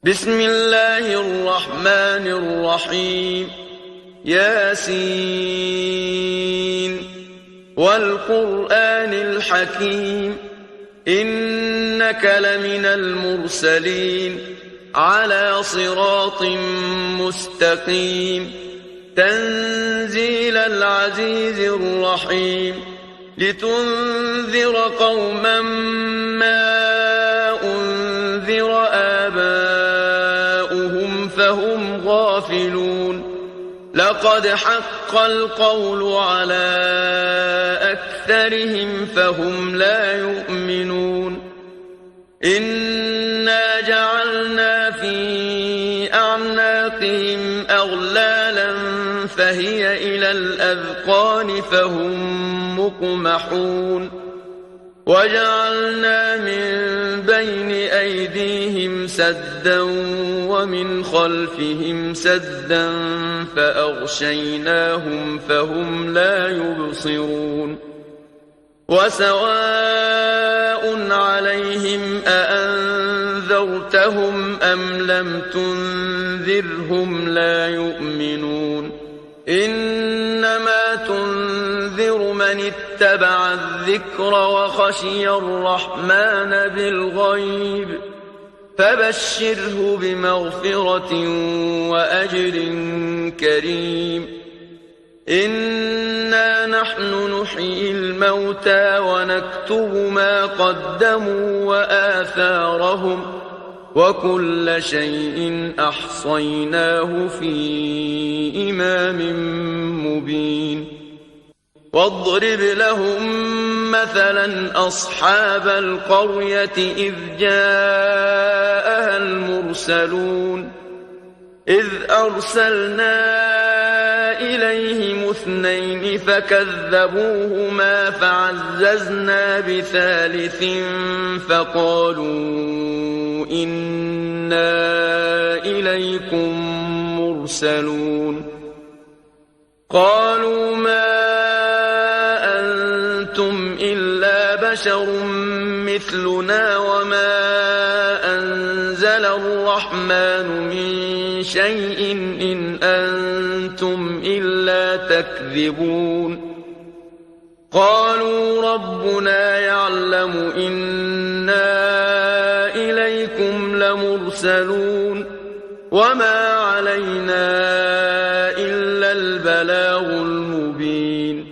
بسم الله الرحمن الرحيم ياسين والقرآن الحكيم إنك لمن المرسلين على صراط مستقيم تنزيل العزيز الرحيم لتنذر قوما ما أنذر آباؤهم فهم غافلون لقد حق القول على أكثرهم فهم لا يؤمنون إنا جعلنا في أعناقهم أغلالا فهي إلى الأذقان فهم مقمحون وجعلنا من بين أيديهم سدا ومن خلفهم سدا فأغشيناهم فهم لا يبصرون وسواء عليهم أأنذرتهم أم لم تنذرهم لا يؤمنون إنما تنذر من اتبع الذكر وخشي الرحمن بالغيب فبشره بمغفرة وأجر كريم إنا نحن نحيي الموتى ونكتب ما قدموا وآثارهم وكل شيء أحصيناه في إمام مبين واضرب لهم مثلا أصحاب القرية إذ جاءها المرسلون إذ أرسلنا إليهم اثنين فكذبوهما فعززنا بثالث فقالوا إنا إليكم مرسلون قالوا ما أنتم إلا بشر مثلنا وما أنزل الرحمن من شيء إن أنتم إلا تكذبون قالوا ربنا يعلم إنا إليكم لمرسلون وما علينا إلا البلاغ المبين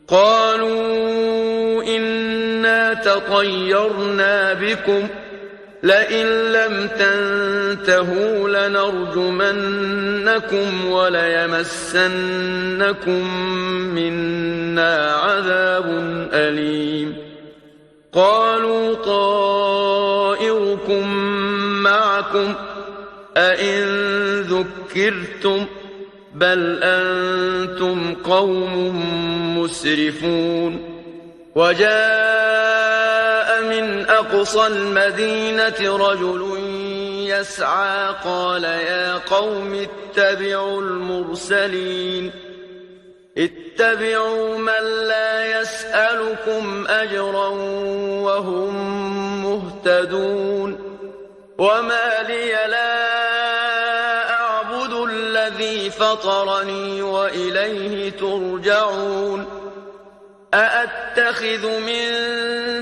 قالوا إنا تطيرنا بكم لئن لم تنتهوا لنرجمنكم وليمسنكم منا عذاب أليم قالوا طائركم معكم أئن ذكرتم بل أنتم قوم مسرفون وجاء من أقصى المدينة رجل يسعى قال يا قوم اتبعوا المرسلين اتبعوا من لا يسألكم أجرا وهم مهتدون وما لي لا أعبد الذي فطرني وإليه ترجعون أأتخذ من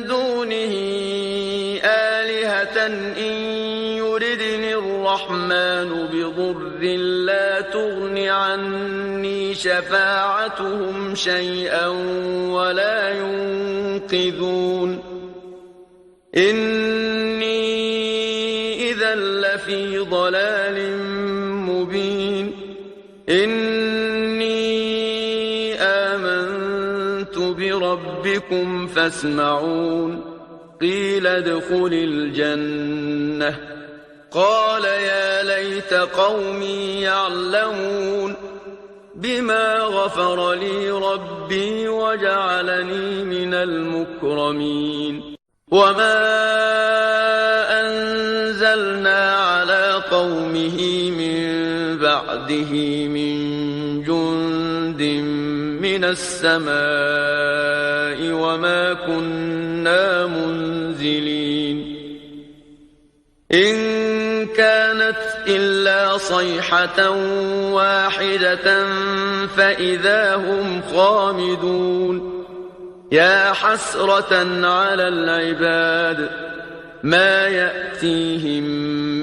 دونه آلهة إن يردني الرحمن بضر لا تغن عني شفاعتهم شيئا ولا ينقذون إني إذا لفي ضلال مبين إني آمنت بربكم فاسمعون قيل ادخل الجنة قال يا ليت قومي يعلمون بما غفر لي ربي وجعلني من المكرمين وما أنزلنا على قومه من بعده من جند من السماء وما كنا منزلين إن كانت إلا صيحة واحدة فإذا هم خامدون يا حسرة على العباد ما يأتيهم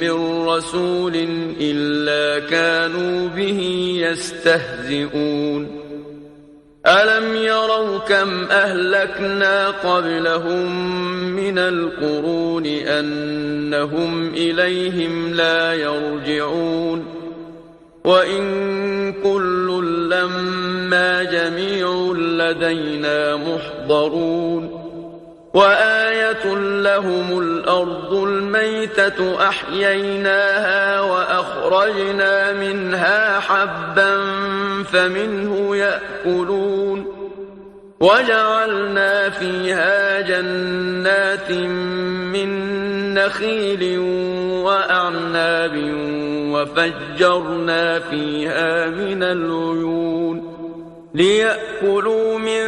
من رسول إلا كانوا به يستهزئون ألم يروا كم أهلكنا قبلهم من القرون أنهم إليهم لا يرجعون وإن كل لما جميع لدينا محضرون وآية لهم الأرض الميتة أحييناها وأخرجنا منها حبا فمنه يأكلون وجعلنا فيها جنات من نخيل وأعناب وفجرنا فيها من العيون ليأكلوا من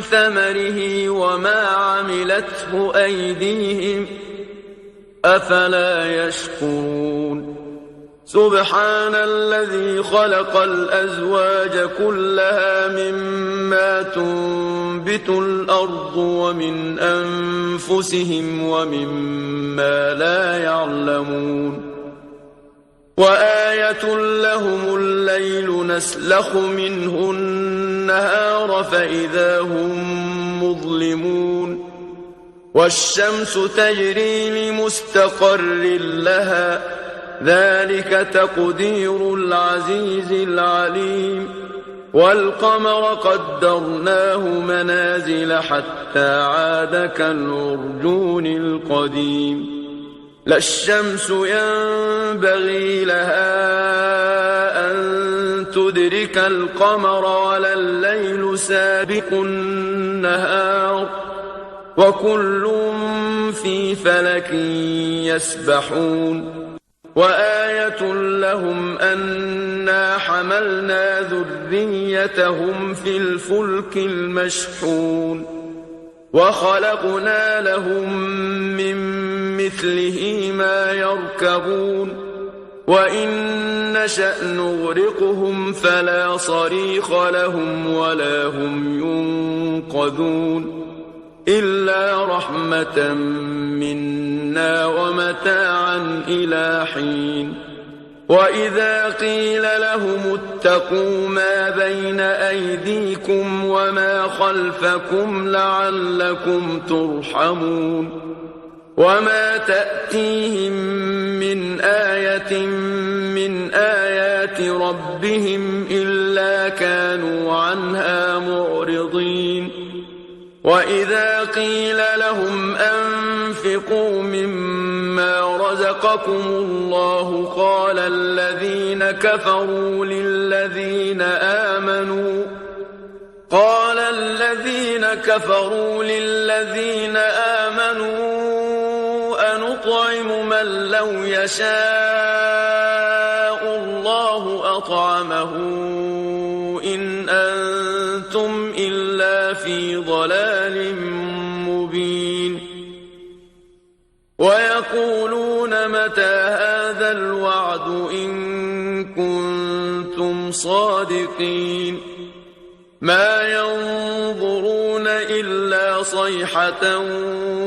ثمره وما عملته أيديهم أفلا يشكرون سبحان الذي خلق الأزواج كلها مما تنبت الأرض ومن أنفسهم ومما لا يعلمون وآية لهم الليل نسلخ منه النهار فإذا هم مظلمون والشمس تجري لمستقر لها ذلك تقدير العزيز العليم والقمر قدرناه منازل حتى عاد كالعرجون القديم لا الشمس ينبغي لها أن تدرك القمر ولا الليل سابق النهار وكل في فلك يسبحون وآية لهم أنا حملنا ذريتهم في الفلك المشحون وخلقنا لهم من مثله ما يركبون وإن نشأ نغرقهم فلا صريخ لهم ولا هم ينقذون إلا رحمة منا ومتاعا إلى حين وإذا قيل لهم اتقوا ما بين أيديكم وما خلفكم لعلكم ترحمون وما تأتيهم من آية من آيات ربهم إلا كانوا عنها معرضين وإذا قيل لهم أنفقوا مما رزقكم الله قال الذين كفروا للذين آمنوا أنطعم من لو يشاء الله أطعمه إن أنتم إلا في ضلال مبين ويقولون متى هذا الوعد إن كنتم صادقين ما ينظرون إلا صيحة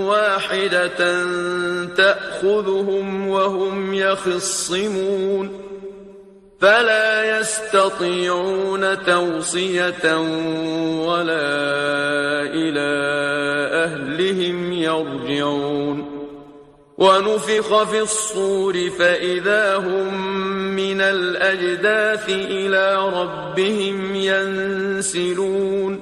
واحدة تأخذهم وهم يخصمون فلا يستطيعون توصية ولا إلى أهلهم يرجعون ونفخ في الصور فإذا هم من الأجداث إلى ربهم ينسلون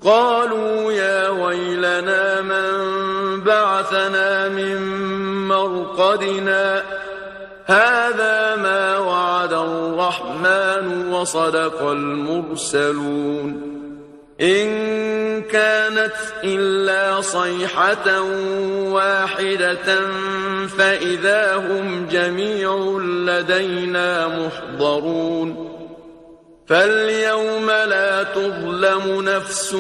قالوا يا ويلنا من بعثنا من مرقدنا هذا ما وعد الرحمن وصدق المرسلون إن كانت إلا صيحة واحدة فإذا هم جميع لدينا محضرون فاليوم لا تظلم نفس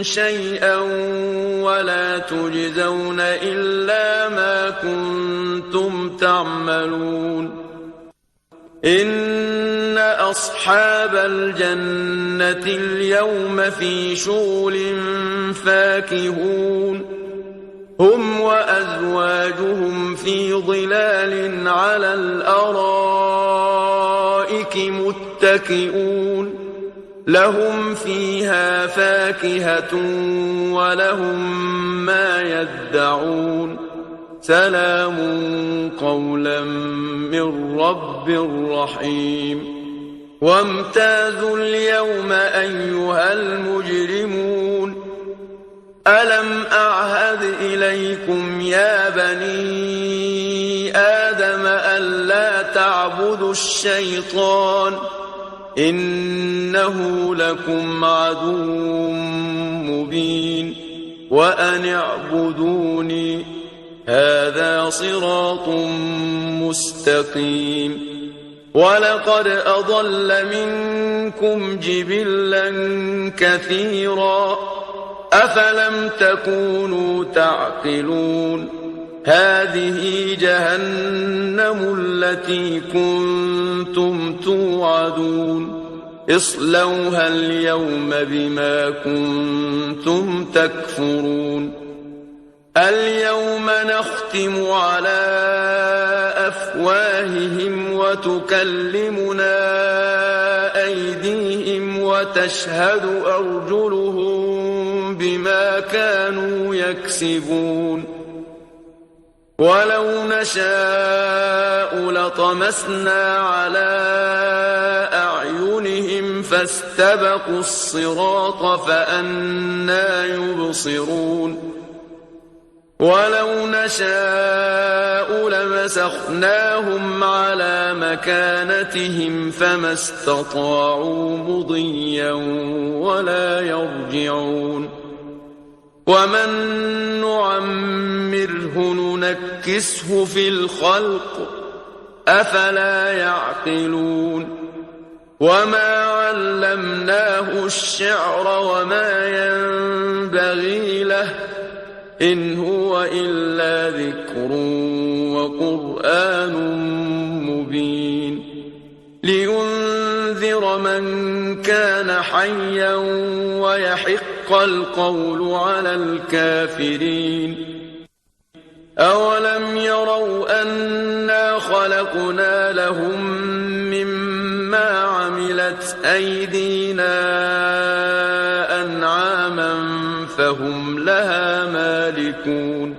شيئا ولا تجزون إلا ما كنتم تعملون إن أصحاب الجنة اليوم في شغل فاكهون هم وأزواجهم في ظلال على الأرائك متكئون لهم فيها فاكهة ولهم ما يدعون سلام قولا من رب رحيم وامتازوا اليوم أيها المجرمون ألم أعهد إليكم يا بني آدم ألا تعبدوا الشيطان إنه لكم عدو مبين وأن اعبدوني هذا صراط مستقيم ولقد أضل منكم جبلا كثيرا أفلم تكونوا تعقلون هذه جهنم التي كنتم توعدون اصلوها اليوم بما كنتم تكفرون اليوم نختم على أفواههم وتكلمنا أيديهم وتشهد أرجلهم بما كانوا يكسبون ولو نشاء لطمسنا على أعينهم فاستبقوا الصراط فأنى يبصرون ولو نشاء لمسخناهم على مكانتهم فما استطاعوا مضيا ولا يرجعون ومن نعمره ننكسه في الخلق أفلا يعقلون وما علمناه الشعر وما ينبغي له إن هو إلا ذكر وقرآن مبين لينذر من كان حيا ويحق القول على الكافرين أولم يروا أنا خلقنا لهم مما عملت أيدينا أنعاما فهم لها مالكون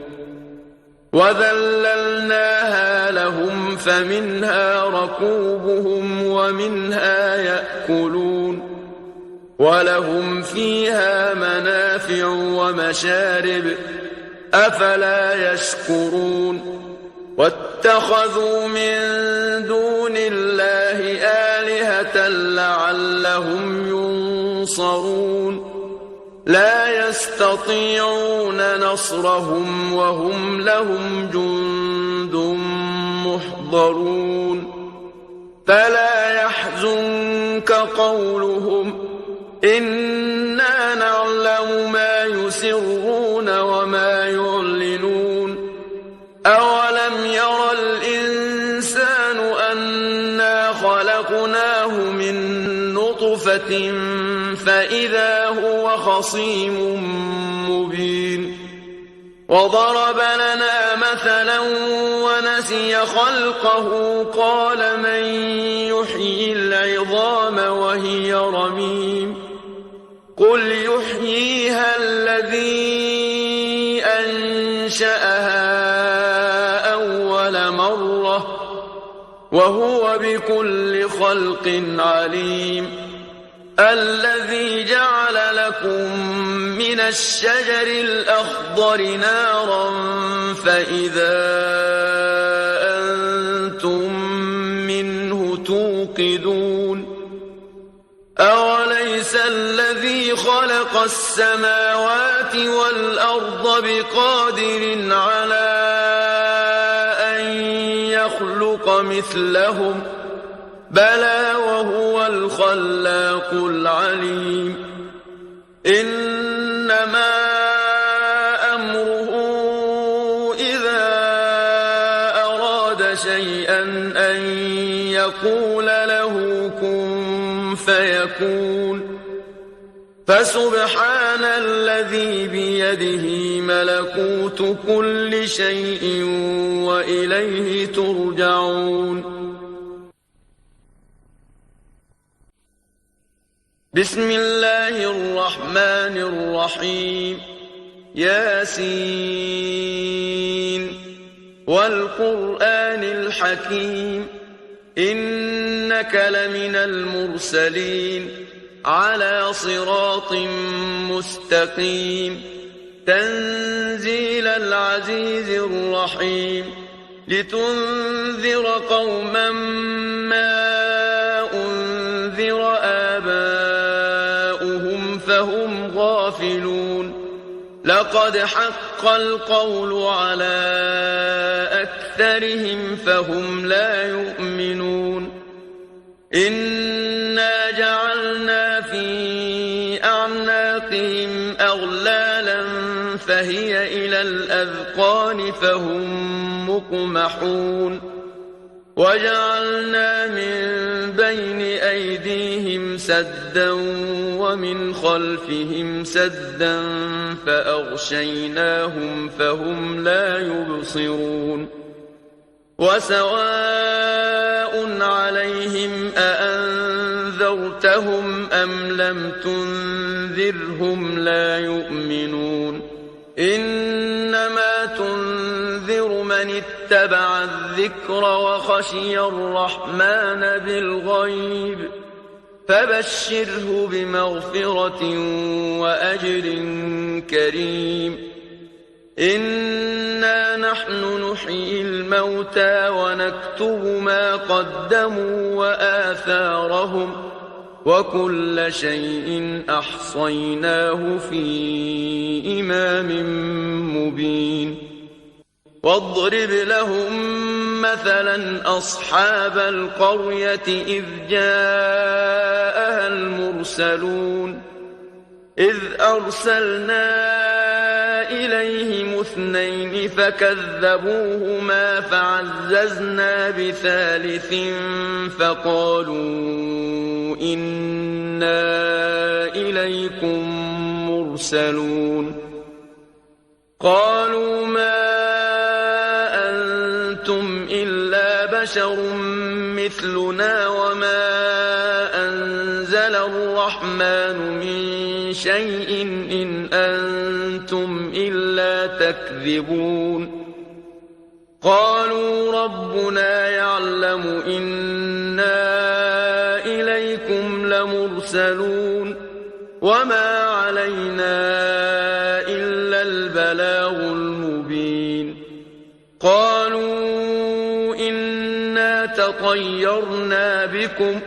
وذللناها لهم فمنها ركوبهم ومنها يأكلون ولهم فيها منافع ومشارب أفلا يشكرون واتخذوا من دون الله آلهة لعلهم ينصرون لا يستطيعون نصرهم وهم لهم جند محضرون فلا يحزنك قولهم إنا نعلم ما يسرون وما يعلنون أولم ير الإنسان أنا خلقناه من نطفة فإذا هو خصيم مبين وضرب لنا مثلا ونسي خلقه قال من يحيي العظام وهي رميم قل يحييها الذي أنشأها أول مرة وهو بكل خلق عليم الذي جعل لكم من الشجر الأخضر نارا فإذا أنتم منه توقدون أوليس الذي خلق السماوات والأرض بقادر على أن يخلق مثلهم بلى وهو الخلاق العليم إنما أمره إذا أراد شيئا أن يقول له كن فيكون فسبحان الذي بيده ملكوت كل شيء وإليه ترجعون بسم الله الرحمن الرحيم ياسين والقرآن الحكيم إنك لمن المرسلين على صراط مستقيم تنزيل العزيز الرحيم لتنذر قوما ما أنذر آباؤهم فهم غافلون لقد حق القول على أكثرهم فهم لا يؤمنون إنا جعلنا في أعناقهم أغلالا فهي إلى الأذقان فهم مقمحون وجعلنا من بين أيديهم سدا ومن خلفهم سدا فأغشيناهم فهم لا يبصرون وسواء عليهم أأنذرتهم أم لم تنذرهم لا يؤمنون إنما تنذر من اتبع الذكر وخشي الرحمن بالغيب فبشره بمغفرة وأجر كريم إنا نحن نحيي الموتى ونكتب ما قدموا وآثارهم وكل شيء أحصيناه في إمام مبين واضرب لهم مثلا أصحاب القرية إذ جاءها المرسلون إذ أرسلنا إليهم اثنين فكذبوهما فعززنا بثالث فقالوا إنا إليكم مرسلون قالوا ما أنتم إلا بشر مثلنا وما أنزل الرحمن من شيء إن أنتم إلا تكذبون قالوا ربنا يعلم إنا إليكم لمرسلون وما علينا إلا البلاغ المبين قالوا إنا تطيرنا بكم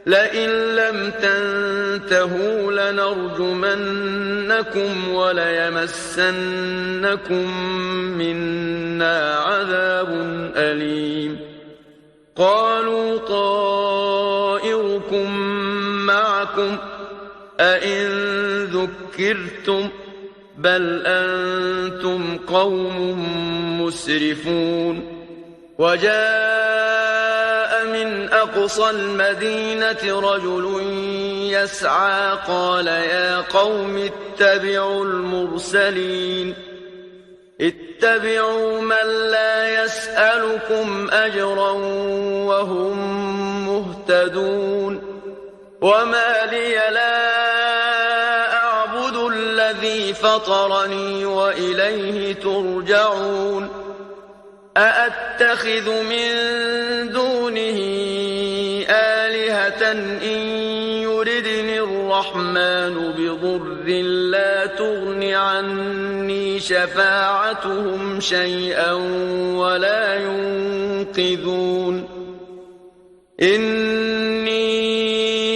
لئن لم تنتهوا لنرجمنكم وليمسنكم منا عذاب أليم قالوا طائركم معكم أئن ذكرتم بل أنتم قوم مسرفون وجاء من أقصى المدينة رجل يسعى قال يا قوم اتبعوا المرسلين اتبعوا من لا يسألكم أجرا وهم مهتدون وما لي لا أعبد الذي فطرني وإليه ترجعون أأتخذ من دونه آلهة إن يردني الرحمن بضر لا تغن عني شفاعتهم شيئا ولا ينقذون